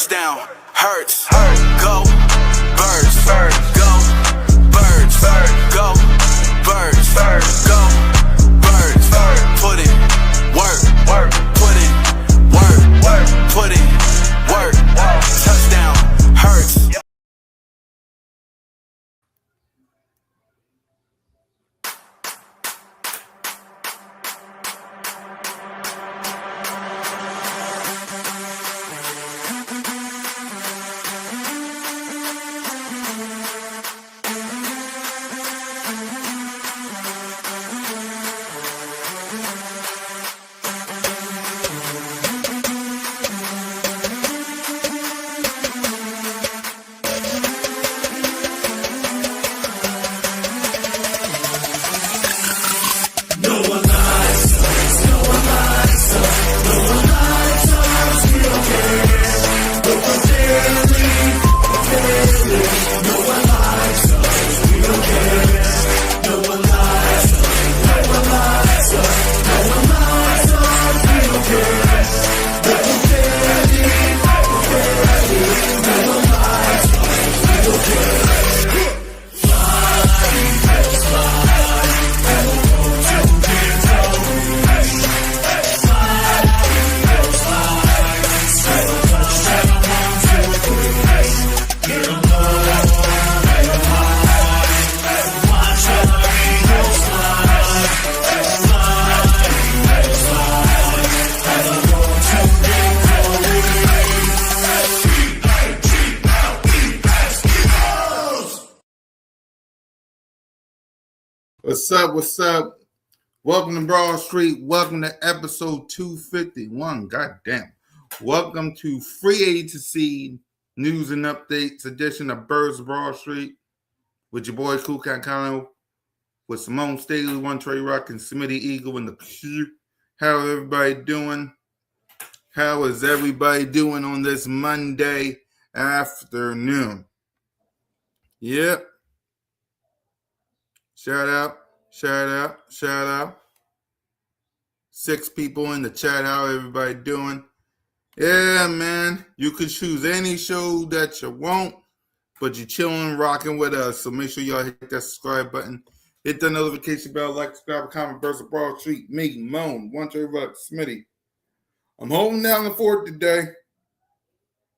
Touchdown, hurts. Go, birds. Go, birds. Go, birds. Go, birds. Put in work. Put in work. Put in work. Touchdown, hurts. What's up? Welcome to Broad Street. Welcome to episode 251. Goddamn. Welcome to Free Agency News and Updates edition of B.O.B.S Broad Street with your boy Cool Cat Connell, with Simone Staley, One Trey Rock, and Smitty Eagle in the queue. How everybody doing? How is everybody doing on this Monday afternoon? Yep. Shout out. 6 people in the chat. How everybody doing? Yeah, man. You could choose any show that you want, but you're chilling, rocking with us. So make sure y'all hit that subscribe button. Hit the notification bell, like, subscribe, comment, B.O.B.S Broad Street. Me, Moan, One Trey Rock, Smitty. I'm holding down the fort today.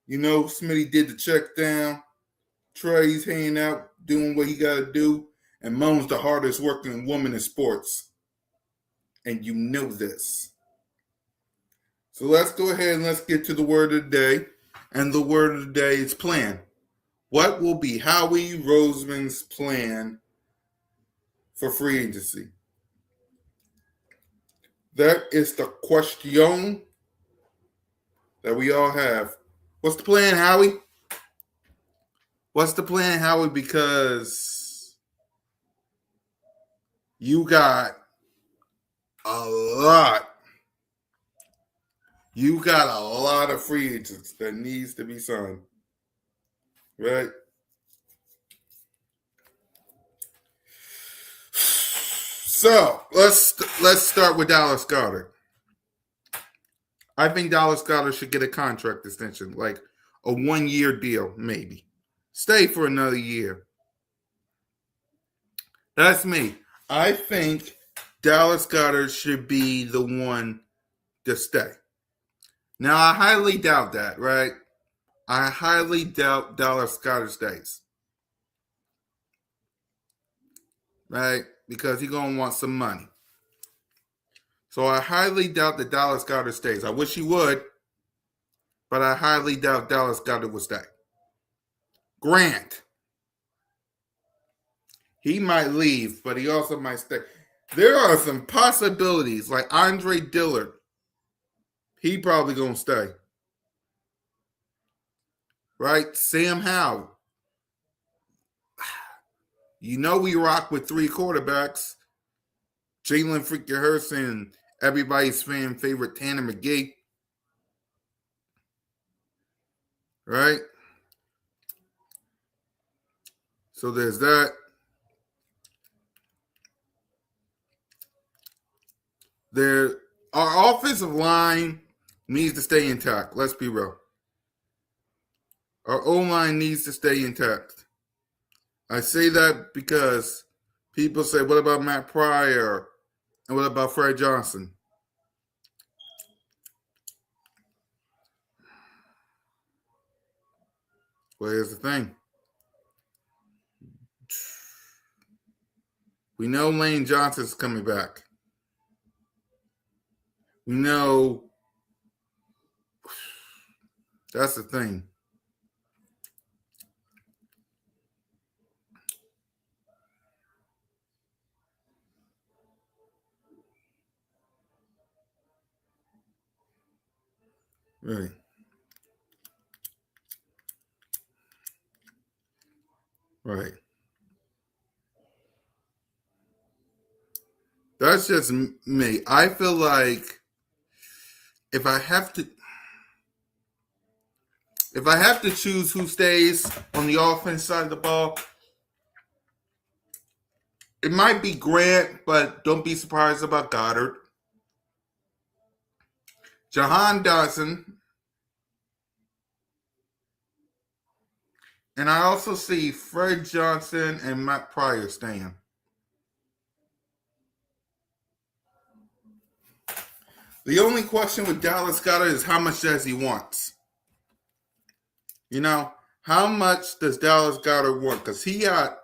You know, Smitty did the check down. Trey's hanging out, doing what he got to do. And Moan's the hardest working woman in sports. And you know this. So let's go ahead and let's get to the word of the day. And the word of the day is plan. What will be Howie Roseman's plan for free agency? That is the question that we all have. What's the plan, Howie? What's the plan, Howie? Because you got a lot. You got a lot of free agents that needs to be signed. Right? So let's start with Dallas Goedert. I think Dallas Goedert should get a contract extension, like a 1-year deal, maybe. Stay for another year. That's me. I think Dallas Goedert should be the one to stay. Now, I highly doubt that, right? I highly doubt Dallas Goedert stays. Right? Because he's going to want some money. So I highly doubt that Dallas Goedert stays. I wish he would, but I highly doubt Dallas Goedert would stay. Grant. He might leave, but he also might stay. There are some possibilities, like Andre Dillard. He probably going to stay. Right? Sam Howell. You know we rock with 3 quarterbacks. Jalen freaking Hurts and everybody's fan favorite Tanner McGee. Right? So there's that. Our offensive line needs to stay intact. Let's be real. Our O-line needs to stay intact. I say that because people say, what about Matt Pryor? And what about Fred Johnson? Well, here's the thing. We know Lane Johnson's coming back. We know that's the thing. Right. Right. That's just me. I feel like if I have to choose who stays on the offense side of the ball, it might be Grant, but don't be surprised about Goddard. Jahan Dodson. And I also see Fred Johnson and Matt Pryor staying. The only question with Dallas Goddard is how much does he want? You know, how much does Dallas Goddard want? Because he got.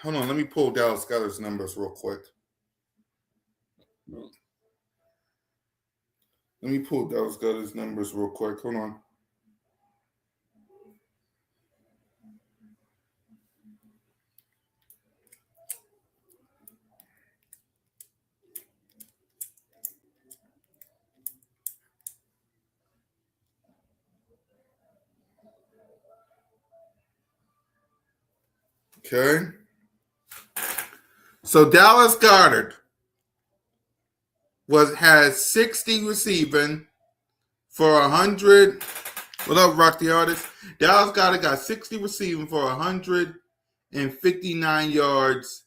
Hold on, let me pull Dallas Goddard's numbers real quick. Let me pull Dallas Goddard's numbers real quick. Hold on. Okay. So Dallas Goddard has 60 receiving for 100. What up, Rock the Artist? Dallas Goddard got 60 receiving for 159 yards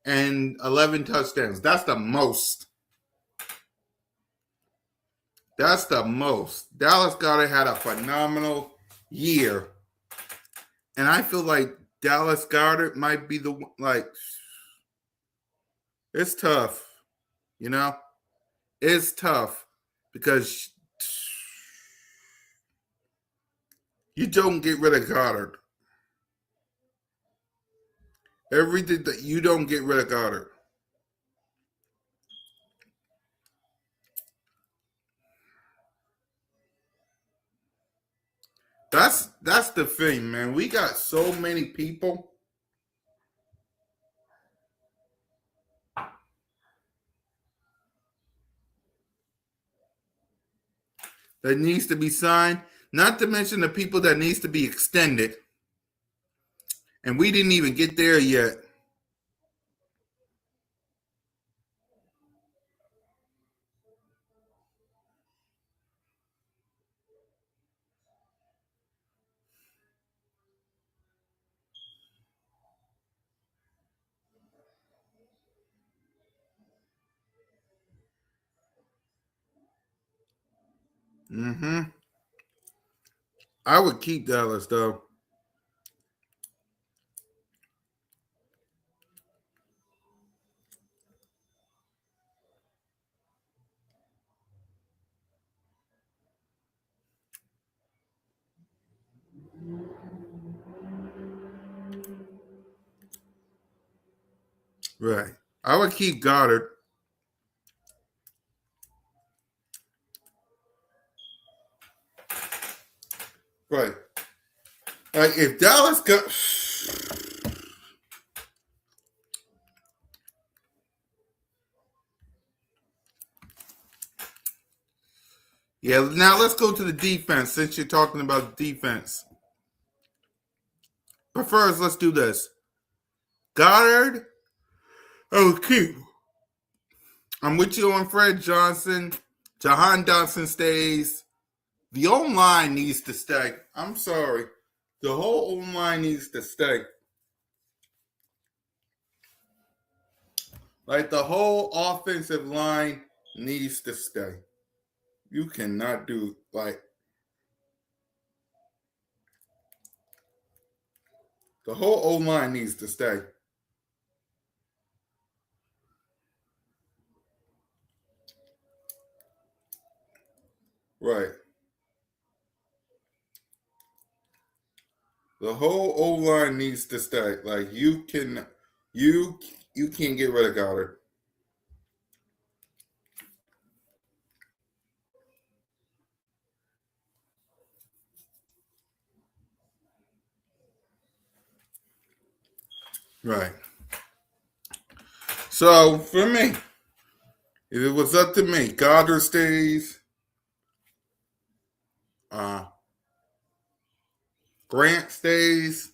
and 11 touchdowns. That's the most. That's the most. Dallas Goddard had a phenomenal year. And I feel like Dallas Goddard might be the, like, it's tough. You know? It's tough because you don't get rid of Goddard. Everything that you don't get rid of Goddard. That's the thing, man. We got so many people that needs to be signed, not to mention the people that needs to be extended. And we didn't even get there yet. I would keep Dallas though. Right. I would keep Goddard. Right. Like if Dallas got Yeah, now let's go to the defense since you're talking about defense. But first, let's do this. Goddard, keep. I'm with you on Fred Johnson. Jahan Dodson stays. The O-line needs to stay. I'm sorry. The whole O-line needs to stay. Like the whole offensive line needs to stay. You cannot do like The whole O line needs to stay. Right. The whole O line needs to stay. Like you can't get rid of Goddard. Right. So for me, if it was up to me, Goddard stays. Uh, Grant stays.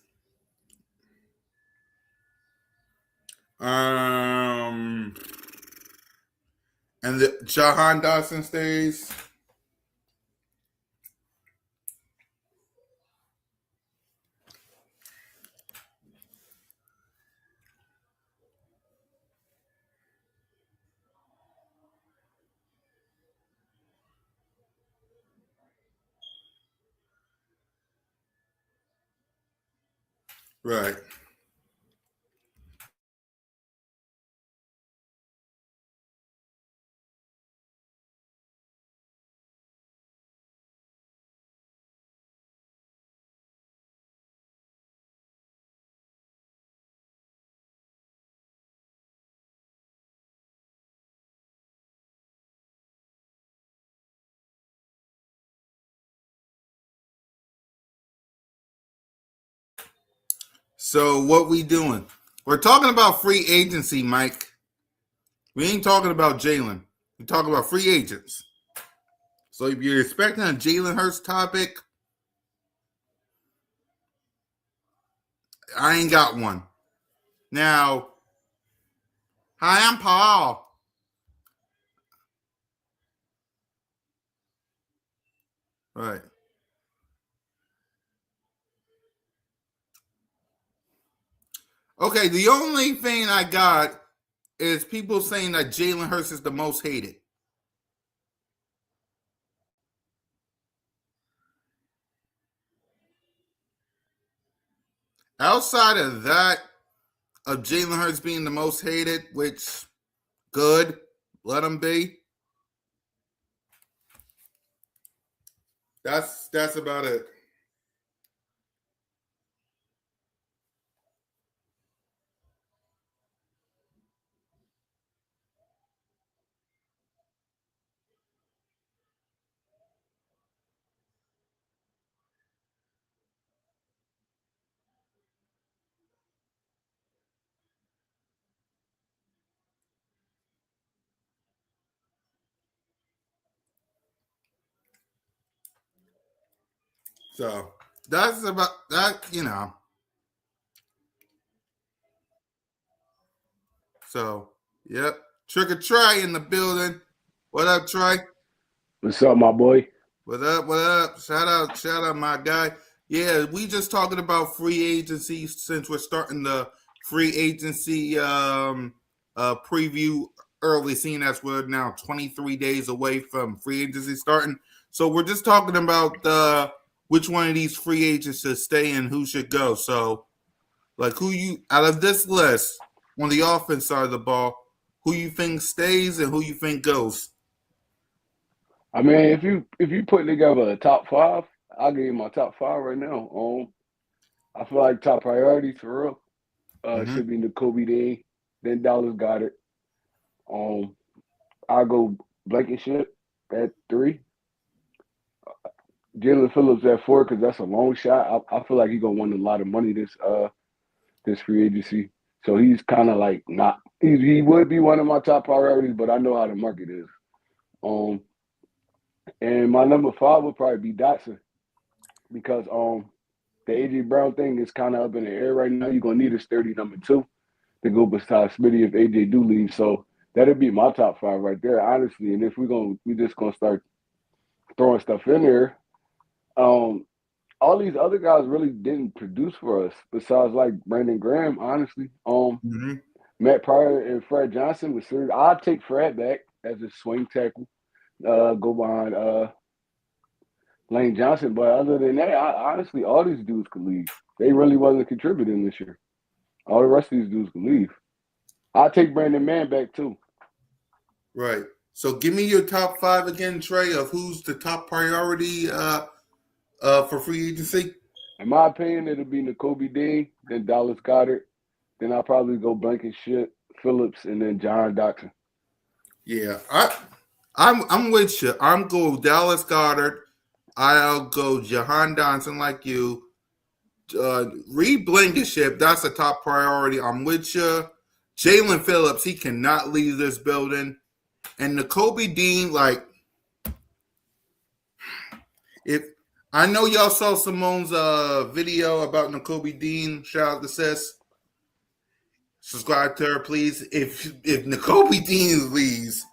Um, and the Jahan Dotson stays. Right. So what we doing? We're talking about free agency, Mike. We ain't talking about Jalen. We're talking about free agents. So if you're expecting a Jalen Hurts topic, I ain't got one. Now, hi, I'm Paul. Right. Okay, the only thing I got is people saying that Jalen Hurts is the most hated. Outside of that, of Jalen Hurts being the most hated, which good, let him be. That's about it. So that's about that. So yep. Trick or Trey in the building. What up, Trey? What's up, my boy? What up? What up? Shout out, my guy. Yeah, we just talking about free agency since we're starting the free agency preview early, seeing as we're now 23 days away from free agency starting. So we're just talking about which one of these free agents should stay and who should go. So, like, who you out of this list on the offense side of the ball, who you think stays and who you think goes? I mean, if you put together a top five, I'll give you my top five right now. I feel like top priorities for real Mm-hmm. should be Kobe Dean, then Dallas Goddard. Um, I'll go Blankenship at three, Jalen Phillips at four because that's a long shot. I feel like he's gonna win a lot of money this free agency. So he's kind of like not. He would be one of my top priorities, but I know how the market is. Um, and my number five would probably be Dotson because the AJ Brown thing is kind of up in the air right now. You're gonna need a sturdy number two to go beside Smitty if AJ do leave. So that'd be my top five right there, honestly. And if we just gonna start throwing stuff in there, um, all these other guys really didn't produce for us besides like Brandon Graham, honestly. Mm-hmm. Matt Pryor and Fred Johnson was serious. I'll take Fred back as a swing tackle. Go behind Lane Johnson. But other than that, honestly, all these dudes could leave. They really wasn't contributing this year. All the rest of these dudes could leave. I'll take Brandon Mann back too. Right. So give me your top five again, Trey, of who's the top priority for free agency. In my opinion, it'll be N'Kobe Dean, then Dallas Goddard, then I'll probably go Blankenship, Phillips, and then John Dotson. Yeah, I'm with you. I'm go Dallas Goddard. I'll go Jahan Johnson like you. Reed Blankenship, that's a top priority. I'm with you. Jalen Phillips, he cannot leave this building. And N'Kobe Dean, like, if I know y'all saw Simone's video about N'Kobe Dean, shout out to Sis. Subscribe to her, please. If N'Kobe Dean leaves,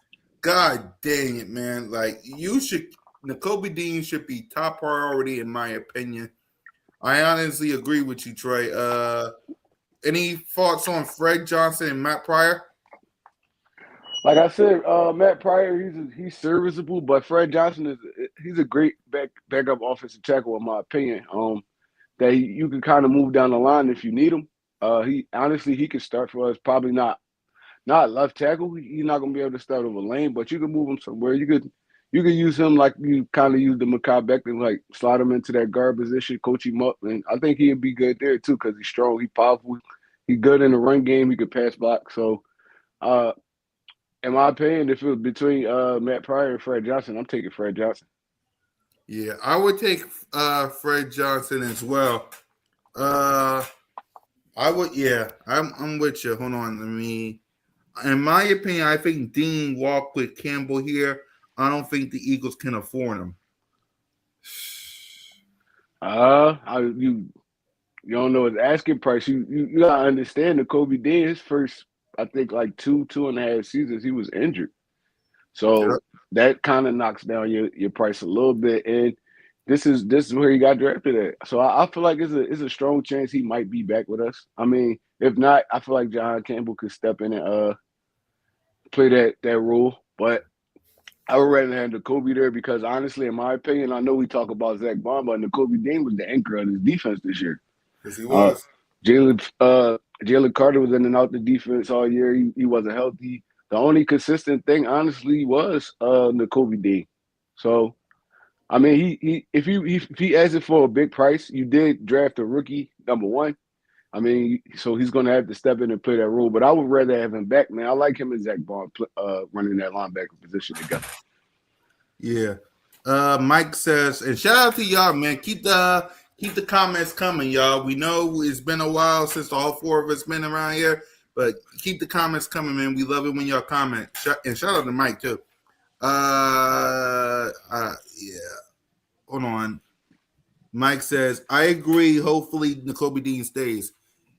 God dang it, man! Like N'Kobe Dean should be top priority in my opinion. I honestly agree with you, Trey. Any thoughts on Fred Johnson and Matt Pryor? Like I said, Matt Pryor, he's serviceable, but Fred Johnson he's a great backup offensive tackle in my opinion. That you can kind of move down the line if you need him. He honestly he can start for us. Probably not left tackle. He's not gonna be able to start over lane, but you can move him somewhere. You could use him like you kind of used the Mekhi Becton, like slide him into that guard position, coach him up, and I think he'd be good there too because he's strong, he's powerful, he's good in the run game, he could pass block. So, uh, in my opinion, if it was between Matt Pryor and Fred Johnson, I'm taking Fred Johnson. Yeah, I would take Fred Johnson as well. Uh, I would. Yeah, I'm with you. Hold on, let me. In my opinion, I think Dean walked with Campbell here. I don't think the Eagles can afford him. You don't know his asking price. You gotta understand that Kobe Dean, his first, I think like 2.5 seasons, he was injured. Yep. So that kind of knocks down your price a little bit. And this is where he got drafted at. So I feel like it's a strong chance he might be back with us. I mean, if not, I feel like John Campbell could step in and play that role. But I would rather have Kobe there because honestly, in my opinion, I know we talk about Zach Bond, but Kobe Dean was the anchor of his defense this year. Yes, he Uh, was. Jalen Carter was in and out the defense all year. He wasn't healthy. The only consistent thing, honestly, was N'Kobe Dean. So I mean, if he asked it for a big price, you did draft a rookie number one. I mean, so he's going to have to step in and play that role. But I would rather have him back, man. I like him and Zach Bond running that linebacker position together. Yeah. Mike says, and shout out to y'all, man. Keep the comments coming, y'all. We know it's been a while since all four of us been around here, but keep the comments coming, man. We love it when y'all comment. And shout out to Mike too. Yeah. Hold on. Mike says, I agree. Hopefully, N'Kobe Dean stays.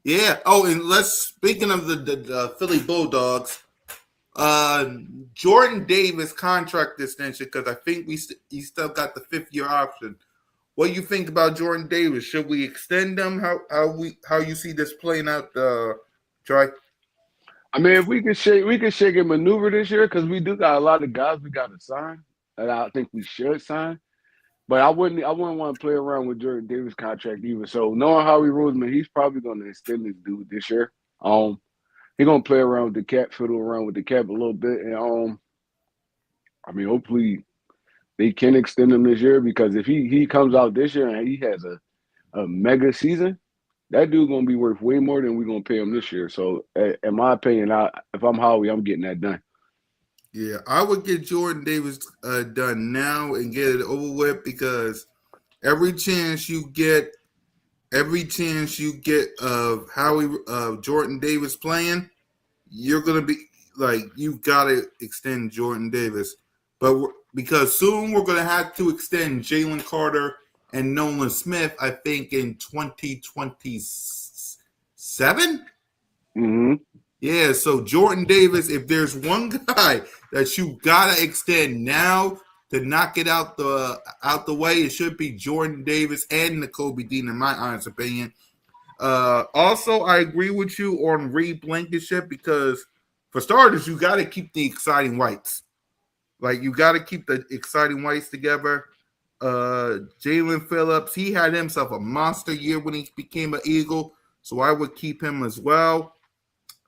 Yeah. Oh, and speaking of the Philly Bulldogs, Jordan Davis contract extension because I think he still got the 5th-year option. What do you think about Jordan Davis? Should we extend him? How you see this playing out, Troy? I mean, if we could shake and maneuver this year because we do got a lot of guys we got to sign, and I think we should sign. But I wouldn't want to play around with Jordan Davis contract either. So knowing Howie Roseman, he's probably going to extend this dude this year. He's gonna play around with the cap, fiddle around with the cap a little bit, and I mean, hopefully they can extend him this year because if he comes out this year and he has a mega season, that dude's gonna be worth way more than we're gonna pay him this year. So, in my opinion, if I'm Howie, I'm getting that done. Yeah, I would get Jordan Davis done now and get it over with because every chance you get of Jordan Davis playing, you're gonna be like you gotta extend Jordan Davis, but because soon we're gonna have to extend Jalen Carter and Nolan Smith. I think in 2027. Mm-hmm. Yeah, so Jordan Davis, if there's one guy that you gotta extend now to knock it out the way, it should be Jordan Davis and N'Kobe Dean, in my honest opinion. Also, I agree with you on Reed Blankenship because, for starters, you got to keep the exciting whites. Like you got to keep the exciting whites together. Jalen Phillips, he had himself a monster year when he became an Eagle, so I would keep him as well.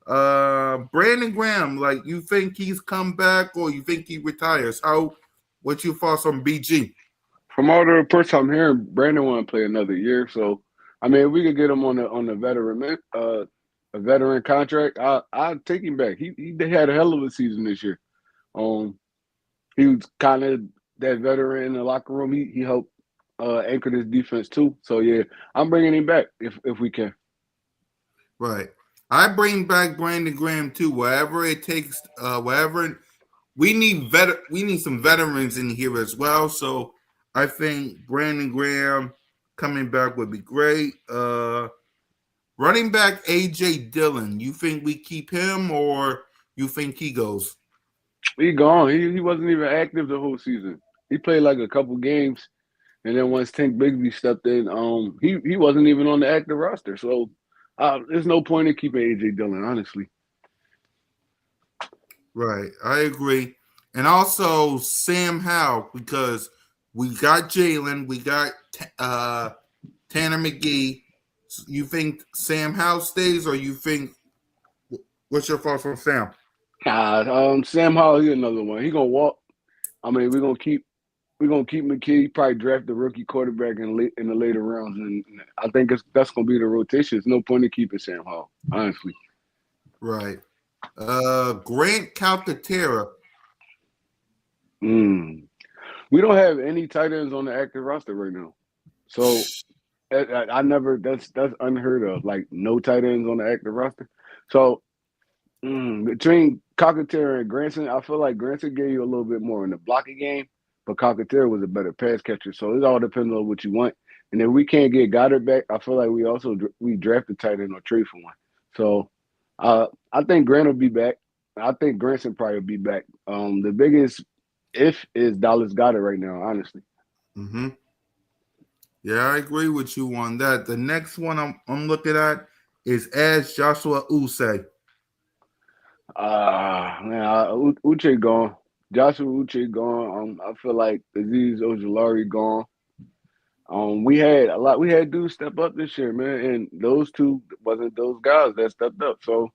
Brandon Graham, like you think he's come back or you think he retires? What's your thoughts on BG? From all the reports I'm hearing, Brandon want to play another year. So, I mean, if we could get him on the a veteran contract, I'd take him back. He had a hell of a season this year. Um, he was kind of that veteran in the locker room. He helped anchor this defense too. So yeah, I'm bringing him back if we can. Right. I bring back Brandon Graham too, wherever it takes, wherever we need some veterans in here as well. So I think Brandon Graham coming back would be great. Running back AJ Dillon, you think we keep him or you think he goes? He gone. He wasn't even active the whole season. He played like a couple games, and then once Tank Bigsby stepped in, he wasn't even on the active roster. So there's no point in keeping AJ Dillon, honestly. Right, I agree. And also Sam Howell, because we got Jalen, we got Tanner McGee. You think Sam Howell stays, or you think what's your thoughts on Sam? Sam Howell, he another one. He gonna walk. I mean, we're gonna keep McKee. Probably draft the rookie quarterback in the later rounds, and I think that's gonna be the rotation. There's no point in keeping Sam Howell, honestly. Right. Grant Calcaterra. Mm. We don't have any tight ends on the active roster right now, so I never. That's unheard of. Like no tight ends on the active roster. So between Calcaterra and Granson, I feel like Granson gave you a little bit more in the blocking game, but Calcaterra was a better pass catcher. So it all depends on what you want. And if we can't get Goddard back, I feel like we drafted tight end or trade for one. So I think Grant will be back. I think Granson probably will be back. The biggest if is Dallas Goddard right now, honestly. Mm-hmm. Yeah, I agree with you on that. The next one I'm looking at is Ash Joshua Usay. Man, Uche gone. Joshua Uche gone. I feel like Aziz Ojulari gone. We had a lot. We had dudes step up this year, man, and those two wasn't those guys that stepped up. So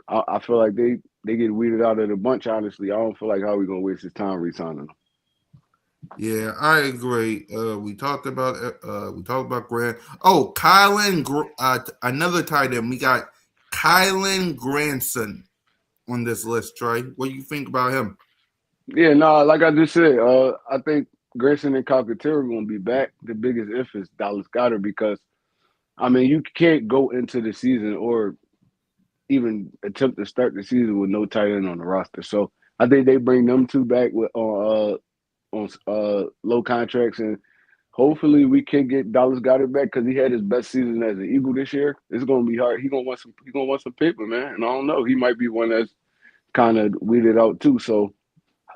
I feel like they get weeded out of the bunch. Honestly, I don't feel like how we gonna waste his time re-signing them. Yeah, I agree. We talked about Grant. Oh, another tight end. We got Kylan Granson on this list. Trey, what do you think about him? Yeah, no, like I just said, I think Grayson and Calcaterra are gonna be back. The biggest if is Dallas Goddard because I mean you can't go into the season or even attempt to start the season with no tight end on the roster. So I think they bring them two back with on low contracts, and hopefully we can get Dallas Goddard back because he had his best season as an Eagle this year. It's gonna be hard. He gonna want some paper, man. And I don't know. He might be one that's kind of weeded out too. So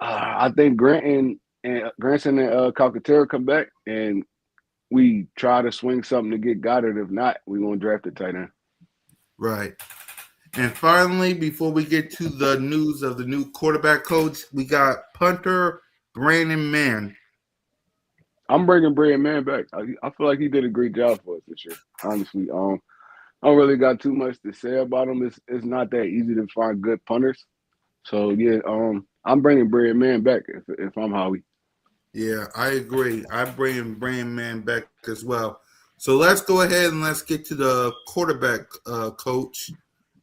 I think Granson and Calcaterra come back, and we try to swing something to get Goddard. If not, we gonna draft a tight end. Right. And finally, before we get to the news of the new quarterback coach, we got punter Brandon Mann. I'm bringing Brandon Mann back. I feel like he did a great job for us this year. Honestly, I don't really got too much to say about him. It's not that easy to find good punters. So yeah, I'm bringing Brandon Mann back if I'm Howie. Yeah, I agree. I bring Brandon Mann back as well. So let's go ahead and let's get to the quarterback coach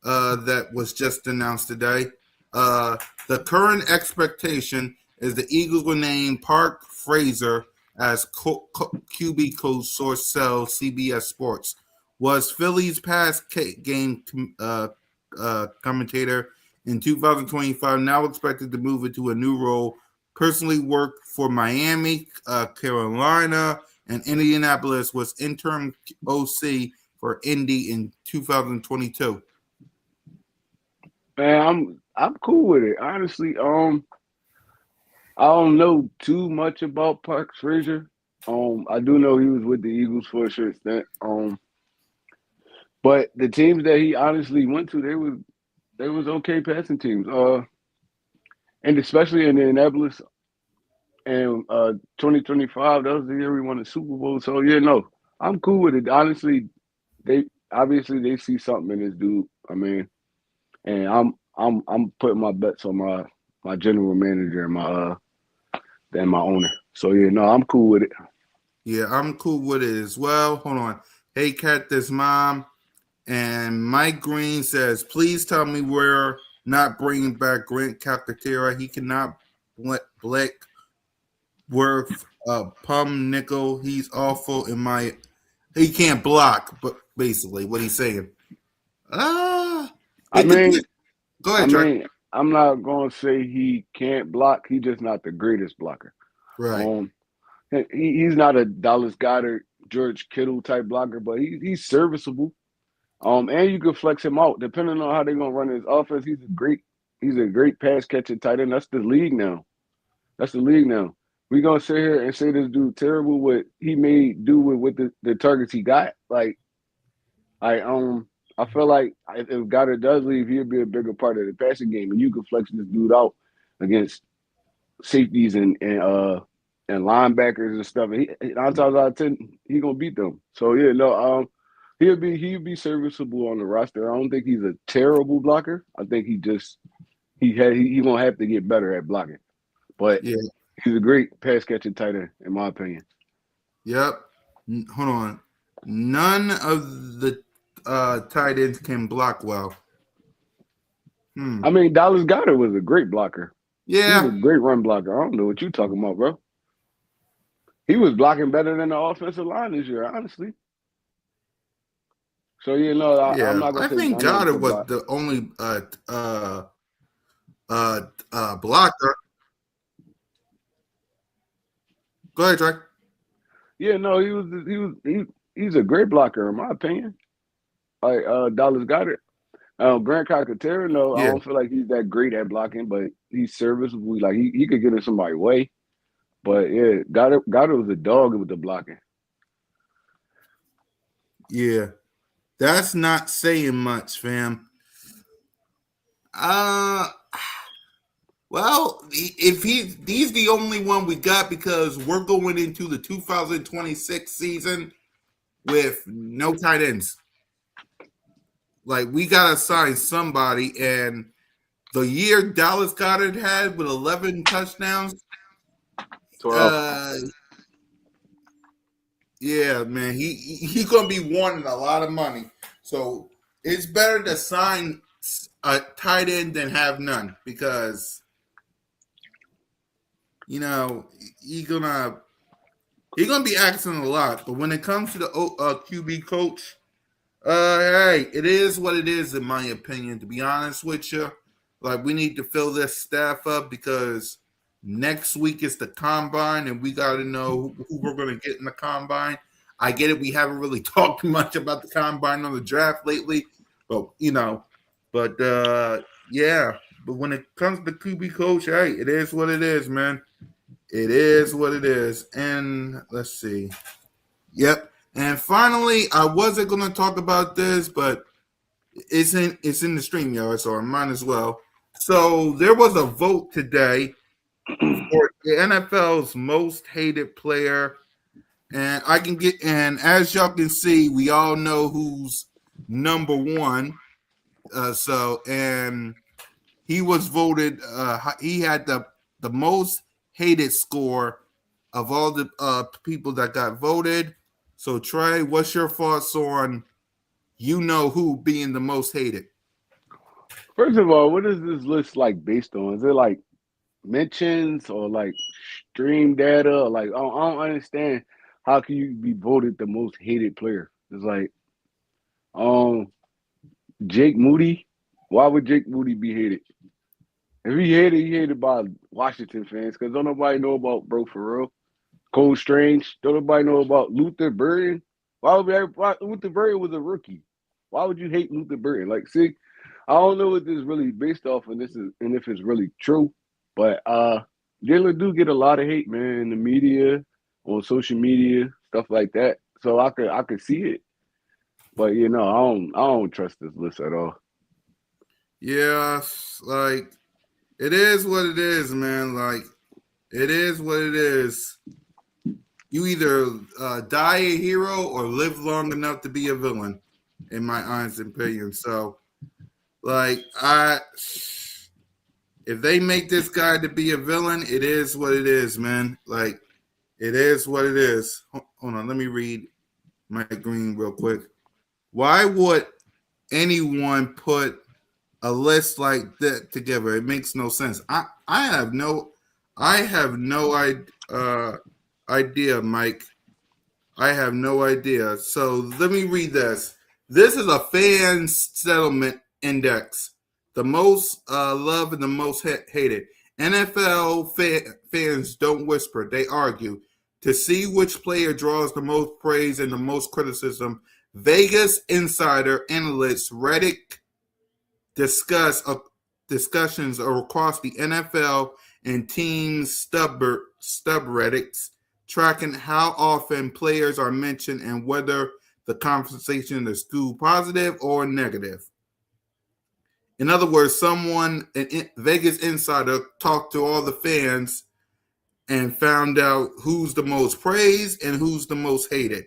that was just announced today. Uh, the current expectation is the Eagles will name Park Fraser as QB coach. Source sells CBS Sports. Was Philly's past game commentator in 2025 now expected to move into a new role. Personally worked for Miami, Carolina, and Indianapolis. Was interim OC for Indy in 2022. Man, I'm cool with it. Honestly, I don't know too much about Parks Frazier. I do know he was with the Eagles for a short stint. But the teams that he honestly went to, they was okay passing teams. And especially in Indianapolis and 2025, that was the year we won the Super Bowl. So yeah, no, I'm cool with it. Honestly, they obviously they see something in this dude. I mean, and I'm putting my bets on my general manager and my owner. So yeah, no, I'm cool with it. Yeah, I'm cool with it as well. Hold on. Hey, Cat, this mom. And Mike Green says, please tell me we're not bringing back Grant Calcaterra. He cannot black worth pum nickel. He's awful in my. He can't block, but basically what he's saying. Ah, I it mean, depends. Go I ahead, Trey. mean, I'm not gonna say he can't block. He's just not the greatest blocker. Right. Um, he's not a Dallas Goddard, George Kittle type blocker, but he's serviceable. And you can flex him out depending on how they're gonna run his offense. He's a great pass catching tight end. That's the league now. That's the league now. We gonna sit here and say this dude terrible what he may do with the targets he got. Like I I feel like if Goddard does leave, he'll be a bigger part of the passing game, and you can flex this dude out against safeties and linebackers and stuff. And 9 times out of 10, he gonna beat them. So yeah, no, he'll be serviceable on the roster. I don't think he's a terrible blocker. I think he gonna have to get better at blocking. But Yeah. he's a great pass catching tight end, in my opinion. Yep. Hold on. None of the tight ends can block well. I mean, Dallas Goddard was a great blocker. He was a Yeah. great run blocker. I don't know what you're talking about, bro. He was blocking better than the offensive line this year, honestly. So you know, I'm Yeah. not gonna I say think none of them Goddard could was block. the only blocker. Go ahead, Trey. Yeah, no, he's a great blocker in my opinion. Like Dallas Goddard. Grant Calcaterra, no, I Yeah. don't feel like he's that great at blocking, but he's serviceable. Like he could get in somebody's way. But yeah, Goddard was a dog with the blocking. Yeah. That's not saying much, fam. Uh well, if he's the only one we got because we're going into the 2026 season with no tight ends. Like we gotta sign somebody, and the year Dallas Goddard had with 11 touchdowns, 12. uh, yeah, man, he's gonna be wanting a lot of money. So it's better to sign a tight end than have none because you know he's gonna be asking a lot. But when it comes to the QB coach, hey, it is what it is, in my opinion. To be honest with you, like we need to fill this staff up because next week is the combine, and we got to know who we're going to get in the combine. I get it. We haven't really talked much about the combine on the draft lately, but yeah. But when it comes to QB coach, hey, it is what it is, man. It is what it is. And let's see. Yep. And finally, I wasn't going to talk about this, but it's in the stream, y'all. So I might as well. So there was a vote today for the NFL's most hated player, and as y'all can see, we all know who's number one. And he was voted. He had the most hated score of all the people that got voted. So Trey, what's your thoughts on who being the most hated? First of all, what is this list like based on? Is it like mentions or like stream data? Or like I don't understand how can you be voted the most hated player? It's like um Jake Moody. Why would Jake Moody be hated? If he hated by Washington fans because don't nobody know about Bro for real. Cole Strange. Don't nobody know about Luther Burden. Why Luther Burden was a rookie? Why would you hate Luther Burden? Like, see, I don't know what this is really based off, and if it's really true. But Jalen do get a lot of hate, man, in the media, on social media, stuff like that. So I could see it. But I don't trust this list at all. Yeah, like it is what it is, man. Like It is what it is. You either die a hero or live long enough to be a villain, in my honest opinion. So, like, if they make this guy to be a villain, it is what it is, man. Like, it is what it is. Hold on, let me read Mike Green real quick. Why would anyone put a list like that together? It makes no sense. I have no idea, Mike. I have no idea. So let me read this. This is a fan settlement index. The most loved and the most hated. NFL fans don't whisper, they argue. To see which player draws the most praise and the most criticism, Vegas insider analysts Reddit discussions across the NFL and teams subreddits, tracking how often players are mentioned and whether the conversation is too positive or negative. In other words, an Vegas insider talked to all the fans and found out who's the most praised and who's the most hated.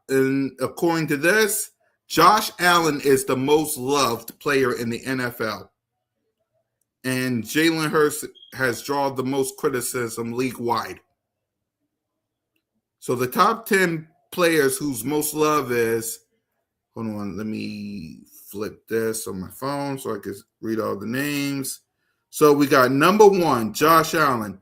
And according to this, Josh Allen is the most loved player in the NFL. And Jalen Hurts has drawn the most criticism league-wide. So the top 10 players whose most love is, hold on, let me flip this on my phone so I can read all the names. So we got number 1, Josh Allen.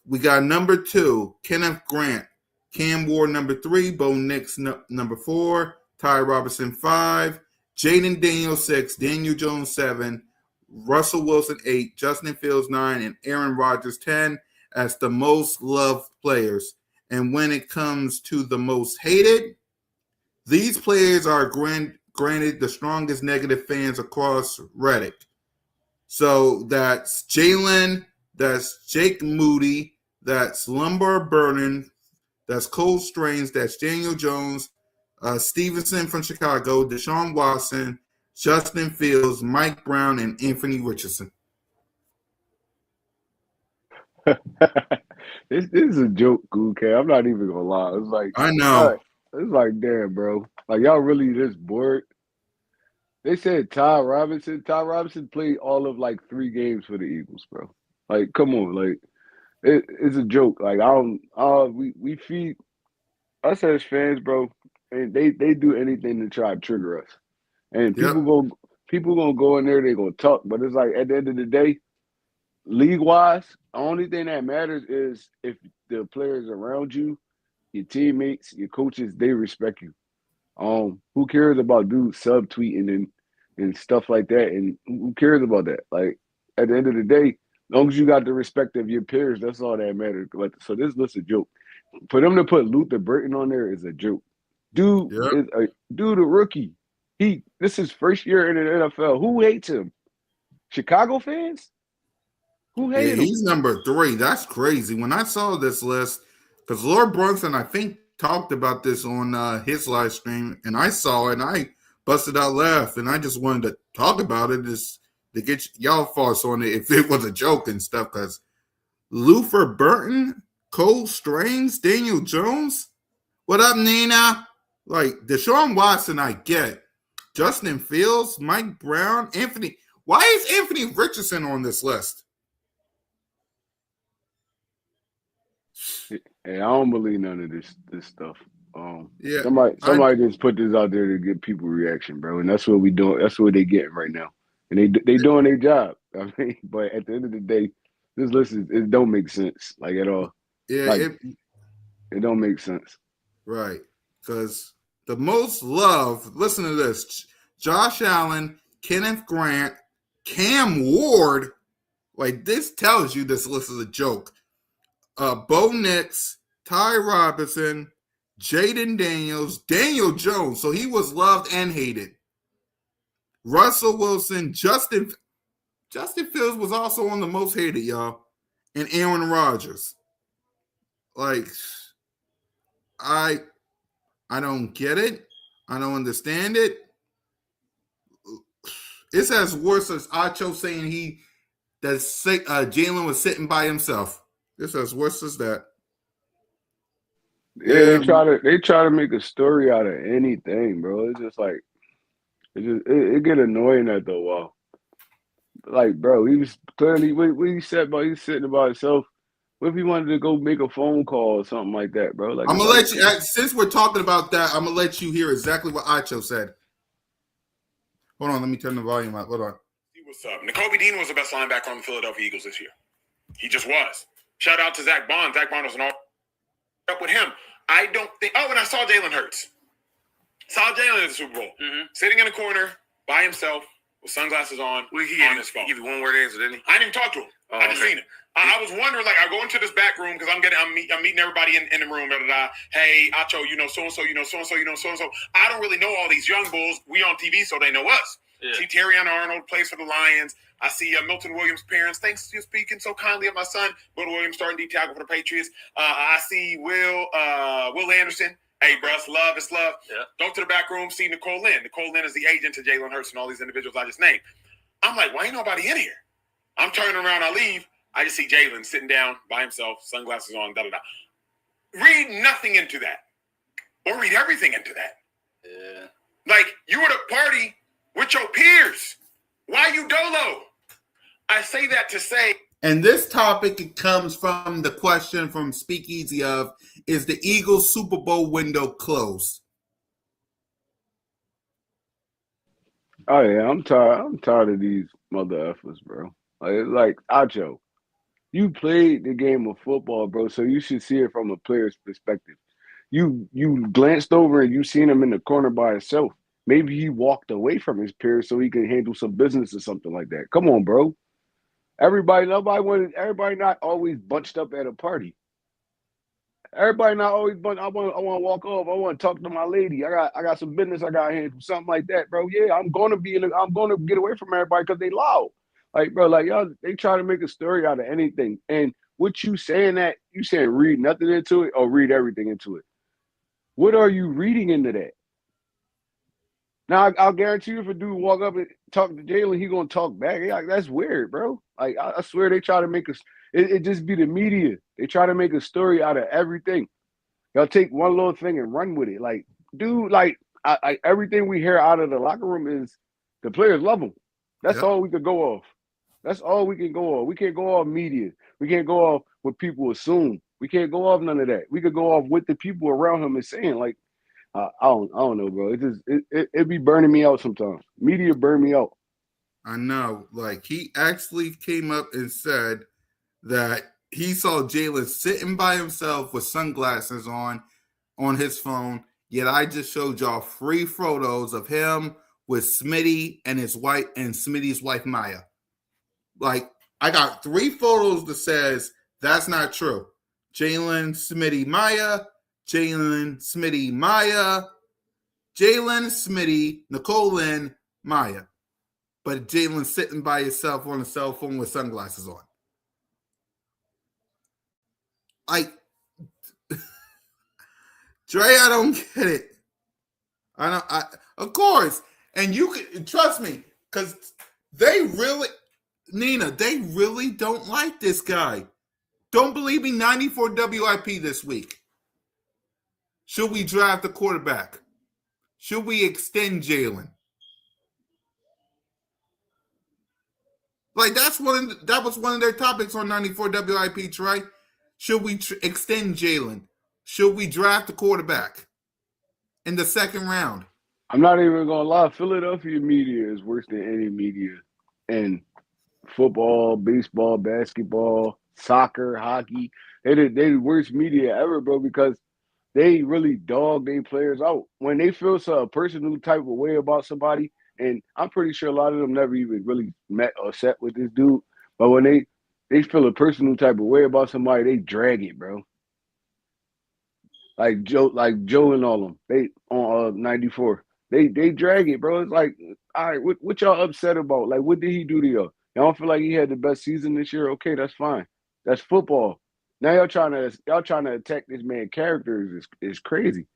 We got number 2, Kenneth Grant. Cam Ward, number 3. Bo Nix, number 4. Ty Robinson, 5. Jaden Daniels, 6. Daniel Jones, 7. Russell Wilson, 8. Justin Fields, 9. And Aaron Rodgers, 10 as the most loved players. And when it comes to the most hated, these players are granted the strongest negative fans across Reddit. So that's Jalen, that's Jake Moody, that's Lumber Burden, that's Cole Strange, that's Daniel Jones, Stevenson from Chicago, Deshaun Watson, Justin Fields, Mike Brown, and Anthony Richardson. This is a joke, okay? I'm not even gonna lie. I All know. right, it's like, damn, bro. Like y'all really this bored? They said Ty Robinson. Ty Robinson played all of like 3 games for the Eagles, bro. Like, come on, like it's a joke. Like I don't. We feed us as fans, bro. And they do anything to try to trigger us. And Yep. people gonna go in there. They gonna talk, but it's like at the end of the day, league wise, the only thing that matters is if the players around you, your teammates, your coaches, they respect you. Who cares about dudes subtweeting and stuff like that? And who cares about that? Like at the end of the day, as long as you got the respect of your peers, that's all that matters. So this list a joke. For them to put Luther Burton on there is a joke. Dude Yep. is a rookie. This is first year in the NFL. Who hates him? Chicago fans? Who Yeah, hated him? he's number 3. That's crazy. When I saw this list, because Lord Brunson, I think, talked about this on his live stream, and I saw it, and I busted out laughing. I just wanted to talk about it just to get y'all thoughts on it if it was a joke and stuff, because Luther Burton, Cole Strange, Daniel Jones, what up, Nina? Like, Deshaun Watson, I get. Justin Fields, Mike Brown, Anthony. Why is Anthony Richardson on this list? Hey, I don't believe none of this stuff. Yeah, Somebody just put this out there to get people reaction, bro, and that's what we doing. That's what they getting right now, and they doing their job. I mean, but at the end of the day, this list it don't make sense like at all. yeah, Like it don't make sense. right. Because the most love, listen to this: Josh Allen, Kenneth Grant, Cam Ward. Like this tells you this list is a joke. Bo Nix, Ty Robinson, Jaden Daniels, Daniel Jones. So he was loved and hated. Russell Wilson, Justin Fields was also on the most hated, y'all, and Aaron Rodgers. Like, I don't get it. I don't understand it. It's as worse as Acho saying that Jalen was sitting by himself. This is worse as that. Yeah, Yeah, they try to make a story out of anything, bro. It's just like it get annoying after a while. Like, bro, he was clearly what he said about he's sitting by himself. What if he wanted to go make a phone call or something like that, bro? Like, I'm it's gonna like let you. Since we're talking about that, I'm gonna let you hear exactly what Acho said. Hold on, let me turn the volume up. Hold on. See what's up. Nakobe Dean was the best linebacker on the Philadelphia Eagles this year. He just was. Shout out to Zach Bond. Zach Bond was an all up with him. I don't think. Oh, and I saw Jalen Hurts. Saw Jalen at the Super Bowl, sitting in a corner by himself with sunglasses on his phone. He give you one word answer, didn't he? I didn't even talk to him. I just seen it. I was wondering, like, I go into this back room because I'm meeting everybody in the room. Hey, Acho, you know so and so, you know so and so, you know so and so. I don't really know all these young bulls. We on TV, so they know us. Yeah. See Terrion Arnold plays for the Lions. I see Milton Williams' parents. Thanks for speaking so kindly of my son. Will Williams starting D tackle for the Patriots. I see Will Anderson. Hey, bro, it's love. It's love. Yeah. Go to the back room, see Nicole Lynn. Nicole Lynn is the agent to Jalen Hurts and all these individuals I just named. I'm like, why ain't nobody in here? I'm turning around, I leave. I just see Jalen sitting down by himself, sunglasses on, da-da-da. Read nothing into that. Or read everything into that. Yeah. Like, you were at a party with your peers. Why you dolo? I say that to say. And this topic comes from the question from Speakeasy of, is the Eagles Super Bowl window closed? oh yeah, I'm tired. I'm tired of these mother effers, bro. Like Acho, you played the game of football, bro, so you should see it from a player's perspective. You glanced over and you seen him in the corner by himself. Maybe he walked away from his peers so he can handle some business or something like that. Come on, bro. Everybody not always bunched up at a party. Everybody not always bunched. I want to walk off. I want to talk to my lady. I got some business I got to handle, something like that, bro. Yeah, I'm gonna get away from everybody because they loud. Like, bro, like y'all, they try to make a story out of anything. And what you saying read nothing into it or read everything into it. What are you reading into that? Now, I'll guarantee you if a dude walk up and talk to Jalen, he gonna talk back. Like, that's weird, bro. Like, I swear they try to make us. It just be the media. They try to make a story out of everything. Y'all take one little thing and run with it. Like, dude, like everything we hear out of the locker room is the players love him. That's all we could go off. That's all we can go off. We can't go off media. We can't go off what people assume. We can't go off none of that. We could go off what the people around him is saying. Like, I don't know, bro. It be burning me out sometimes. Media burn me out. I know. Like, he actually came up and said that he saw Jalen sitting by himself with sunglasses on his phone. Yet I just showed y'all 3 photos of him with Smitty and his wife and Smitty's wife Maya. Like, I got 3 photos that says that's not true. Jalen, Smitty, Maya, Jalen, Smitty, Maya, Jalen, Smitty, Nicole Lynn, Maya. But Jalen sitting by himself on a cell phone with sunglasses on. Like, Dre, I don't get it. Of course. And you can trust me, because they really don't like this guy. Don't believe me? 94 WIP this week. Should we draft a quarterback? Should we extend Jalen? Like, that was one of their topics on 94 WIP, Trey. Should we extend Jalen? Should we draft a quarterback in the 2nd round? I'm not even gonna lie. Philadelphia media is worse than any media in football, baseball, basketball, soccer, hockey. They the worst media ever, bro, because they really dog their players out. When they feel a personal type of way about somebody, and I'm pretty sure a lot of them never even really met or sat with this dude, but when they feel a personal type of way about somebody, they drag it, bro. Like Joe and all them. They on 94. They drag it, bro. It's like, all right, what y'all upset about? Like, what did he do to y'all? Y'all don't feel like he had the best season this year? Okay, that's fine. That's football. Now y'all trying to attack this man's character is crazy.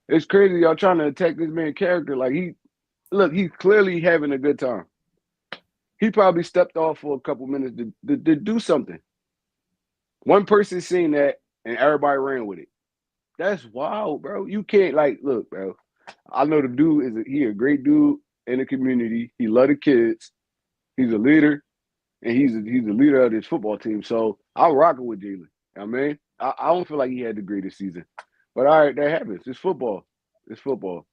It's crazy y'all trying to attack this man's character. Like, he's clearly having a good time. He probably stepped off for a couple minutes to do something. One person seen that and everybody ran with it. That's wild, bro. You can't look, bro. I know the dude he a great dude in the community. He love the kids. He's a leader, and he's a leader of this football team. So I'm rocking with Jalen. I mean, I don't feel like he had the greatest season, but all right, that happens. It's football. It's football.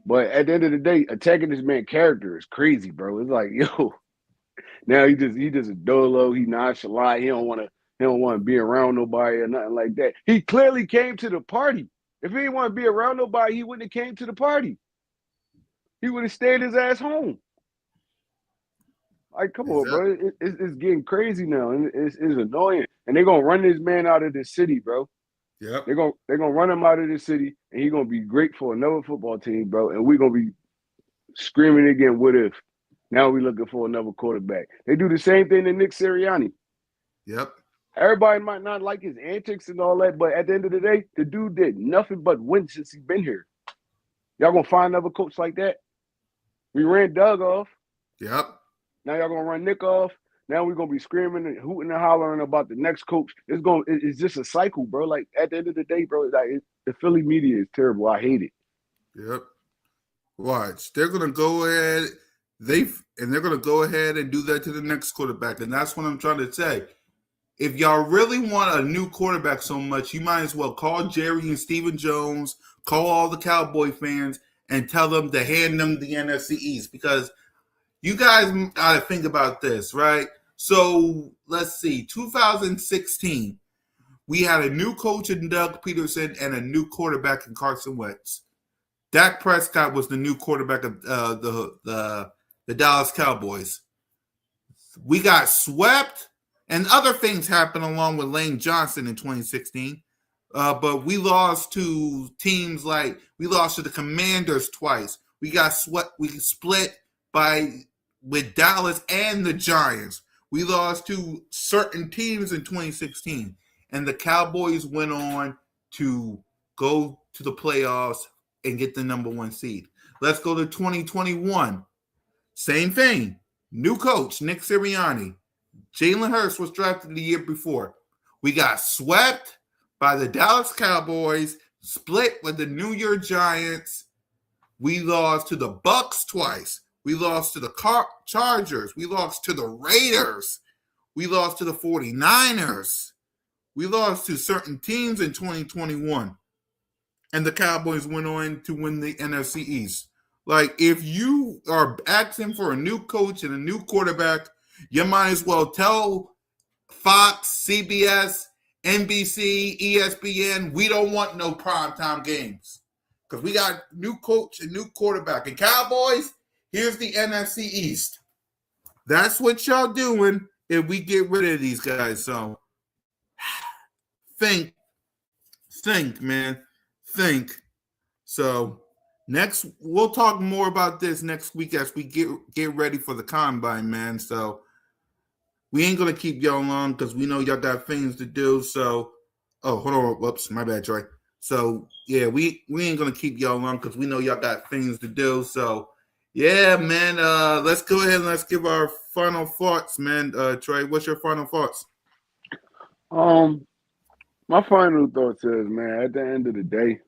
But at the end of the day, attacking this man's character is crazy, bro. It's like, yo, now he just a dolo. He nonchalant. He don't want to be around nobody or nothing like that. He clearly came to the party. If he didn't want to be around nobody, he wouldn't have came to the party. He would have stayed his ass home. Like, come on, bro. It's getting crazy now, and it's annoying. And they're gonna run this man out of the city, bro. Yep. They're gonna run him out of the city, and he's gonna be great for another football team, bro. And we're gonna be screaming again, what if? Now we're looking for another quarterback. They do the same thing to Nick Sirianni. Yep. Everybody might not like his antics and all that, but at the end of the day, the dude did nothing but win since he's been here. Y'all gonna find another coach like that? We ran Doug off. Yep. Now y'all gonna run Nick off. Now we're gonna be screaming and hooting and hollering about the next coach. It's just a cycle, bro. Like at the end of the day, bro, the Philly media is terrible. I hate it. Yep. Watch. They're gonna go ahead. They're gonna go ahead and do that to the next quarterback. And that's what I'm trying to say. If y'all really want a new quarterback so much, you might as well call Jerry and Stephen Jones, call all the Cowboy fans, and tell them to hand them the NFC East. Because you guys got to think about this, right? So let's see, 2016, we had a new coach in Doug Peterson and a new quarterback in Carson Wentz. Dak Prescott was the new quarterback of the Dallas Cowboys. We got swept, and other things happened along with Lane Johnson in 2016. But we lost to teams like we lost to the Commanders twice. We got swept. We split with Dallas and the Giants. We lost to certain teams in 2016, and the Cowboys went on to go to the playoffs and get the number 1 seed. Let's go to 2021. Same thing. New coach, Nick Sirianni. Jalen Hurts was drafted the year before. We got swept by the Dallas Cowboys, split with the New York Giants. We lost to the Bucks twice. We lost to the Chargers. We lost to the Raiders. We lost to the 49ers. We lost to certain teams in 2021. And the Cowboys went on to win the NFC East. Like, if you are asking for a new coach and a new quarterback, you might as well tell Fox, CBS, NBC, ESPN, we don't want no primetime games. Because we got new coach and new quarterback. And Cowboys, here's the NFC East. That's what y'all doing if we get rid of these guys. So, think, man. Think. So, next, we'll talk more about this next week as we get ready for the combine, man. So, we ain't going to keep y'all long because we know y'all got things to do. So, oh, hold on. Whoops, my bad, Troy. So, yeah, we ain't going to keep y'all long because we know y'all got things to do. So, yeah, man, let's go ahead and let's give our final thoughts, man. Troy, what's your final thoughts? My final thoughts is, man, at the end of the day,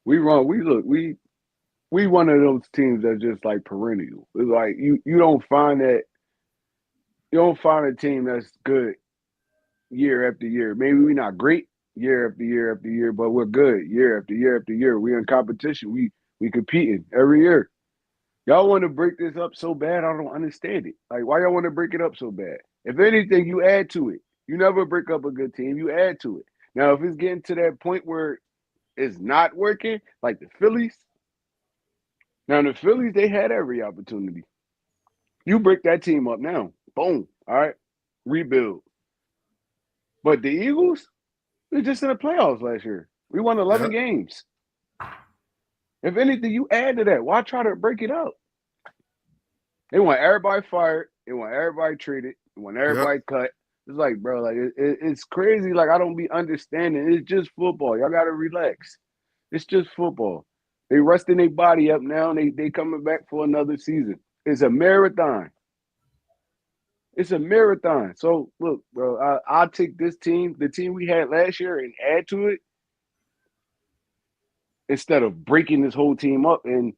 we one of those teams that's just like perennial. It's like you don't find a team that's good year after year. Maybe we're not great year after year after year, but we're good year after year after year. We're in competition. We competing every year. Y'all want to break this up so bad, I don't understand it. Like, why y'all want to break it up so bad? If anything, you add to it. You never break up a good team. You add to it. Now, if it's getting to that point where it's not working, like the Phillies. Now, the Phillies, they had every opportunity. You break that team up now. Boom. All right. Rebuild. But the Eagles, they're just in the playoffs last year. We won 11 games. If anything, you add to that. Why try to break it up? They want everybody fired. They want everybody traded. They want everybody cut. It's like, bro, like it's crazy. Like, I don't be understanding. It's just football. Y'all got to relax. It's just football. They resting their body up now. And they coming back for another season. It's a marathon. It's a marathon. So look, bro, I'll take this team, the team we had last year, and add to it instead of breaking this whole team up and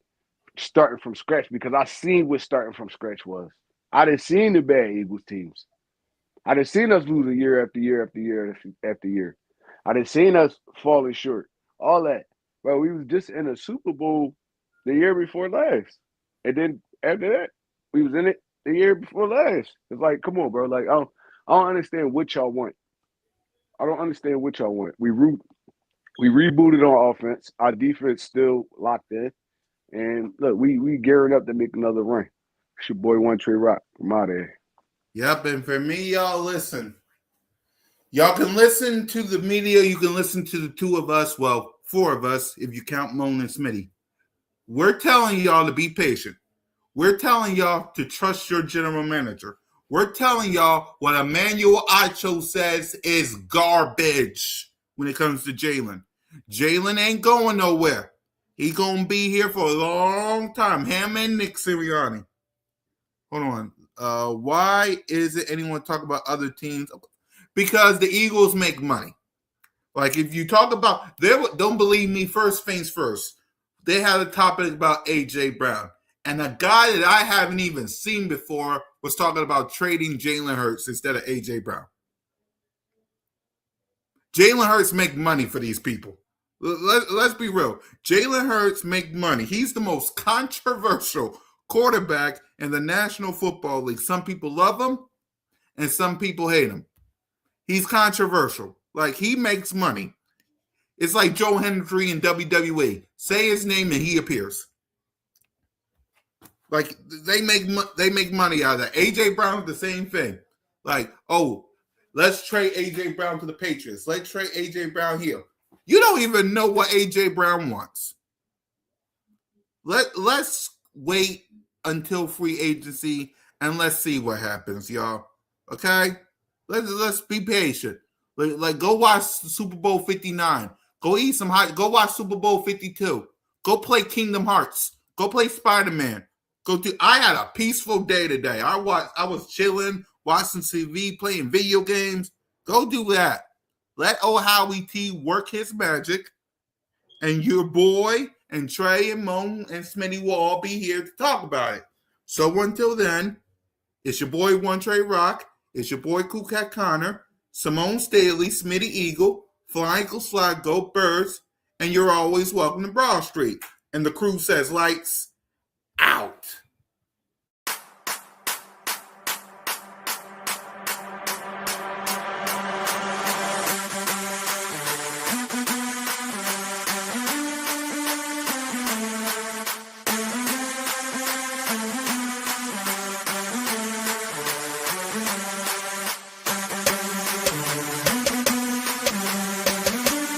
starting from scratch, because I seen what starting from scratch was. I done seen the bad Eagles teams. I done seen us losing year after year after year after year. I done seen us falling short. All that. Bro, we was just in a Super Bowl the year before last. And then after that, we was in it the year before last. It's like, come on, bro. Like, I don't understand what y'all want. I don't understand what y'all want. We rebooted on offense. Our defense still locked in. And look, we gearing up to make another run. It's your boy One Trey Rock from out there. Yep, and for me, y'all listen. Y'all can listen to the media. You can listen to the two of us. Well, four of us, if you count Moan and Smitty. We're telling y'all to be patient. We're telling y'all to trust your general manager. We're telling y'all what Emmanuel Acho says is garbage when it comes to Jalen. Jalen ain't going nowhere. He's going to be here for a long time. Him and Nick Sirianni. Hold on. Why is it anyone talk about other teams? Because the Eagles make money. Like, if you talk about, don't believe me, first things first. They had a topic about A.J. Brown. And a guy that I haven't even seen before was talking about trading Jalen Hurts instead of A.J. Brown. Jalen Hurts make money for these people. Let's be real. Jalen Hurts make money. He's the most controversial quarterback in the National Football League. Some people love him and some people hate him. He's controversial. Like, he makes money. It's like Joe Hendry in WWE. Say his name and he appears. Like, they make money out of that. A.J. Brown, the same thing. Like, oh, let's trade A.J. Brown to the Patriots. Let's trade A.J. Brown here. You don't even know what A.J. Brown wants. Let's wait until free agency and let's see what happens, y'all. Okay? Let's be patient. Like go watch Super Bowl 59. Go eat some hot. Go watch Super Bowl 52. Go play Kingdom Hearts. Go play Spider-Man. I had a peaceful day today. I was chilling, watching TV, playing video games. Go do that. Let old Howie T work his magic. And your boy and Trey and Moan and Smitty will all be here to talk about it. So until then, it's your boy One Trey Rock. It's your boy Cool Cat Connor, Simone Staley, Smitty Eagle, Flying Eagle Slide, Go Birds, and you're always welcome to Broad Street. And the crew says lights out.